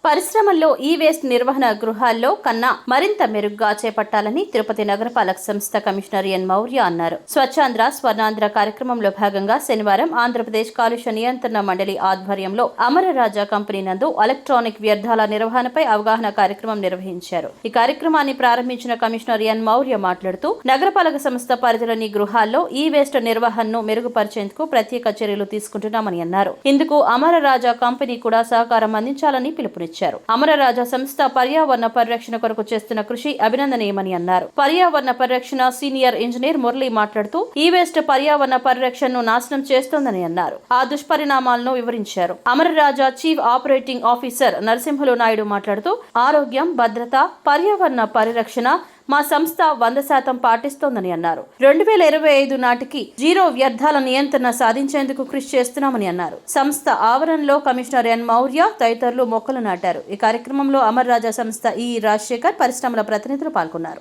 పరిశ్రమల్లో ఈ వేస్ట్ నిర్వహణ గృహాల్లో కన్నా మరింత మెరుగ్గా చేపట్టాలని తిరుపతి నగరపాలక సంస్థ కమిషనర్ ఎన్ మౌర్య అన్నారు. స్వచ్ఛాంధ్ర స్వర్ణాంధ్ర కార్యక్రమంలో భాగంగా శనివారం ఆంధ్రప్రదేశ్ కాలుష్య నియంత్రణ మండలి ఆధ్వర్యంలో అమరరాజా కంపెనీ నందు ఎలక్ట్రానిక్ వ్యర్థాల నిర్వహణపై అవగాహన కార్యక్రమం నిర్వహించారు. ఈ కార్యక్రమాన్ని ప్రారంభించిన కమిషనర్ ఎన్ మౌర్య మాట్లాడుతూ నగరపాలక సంస్థ పరిధిలోని గృహాల్లో ఈ వేస్ట్ నిర్వహణను మెరుగుపరిచేందుకు ప్రత్యేక చర్యలు తీసుకుంటున్నామని అన్నారు. ఇందుకు అమరరాజా కంపెనీ కూడా సహకారం అందించాలని పిలుపునిచ్చారు. అమరరాజా సంస్థ పర్యావరణ పరిరక్షణ కొరకు చేస్తున్న కృషి అభినందనీయమని అన్నారు. పర్యావరణ పరిరక్షణ సీనియర్ ఇంజనీర్ మురళి మాట్లాడుతూ ఈ వేస్ట్ పర్యావరణ పరిరక్షణను నాశనం చేస్తోందని అన్నారు. ఆ దుష్పరిణామాలను వివరించారు. Amara Raja chief operating officer Narasimhulu Naidu మాట్లాడుతూ ఆరోగ్యం, భద్రత, పర్యావరణ పరిరక్షణ మా సంస్థ 100% పాటిస్తోందని అన్నారు. 2025 నాటికి జీరో వ్యర్థాల నియంత్రణ సాధించేందుకు కృషి చేస్తున్నామని అన్నారు. సంస్థ ఆవరణలో కమిషనర్ ఎన్ మౌర్య తదితరులు మొక్కలు నాటారు. ఈ కార్యక్రమంలో అమరరాజా సంస్థ ఈ రాజశేఖర్, పరిశ్రమల ప్రతినిధులు పాల్గొన్నారు.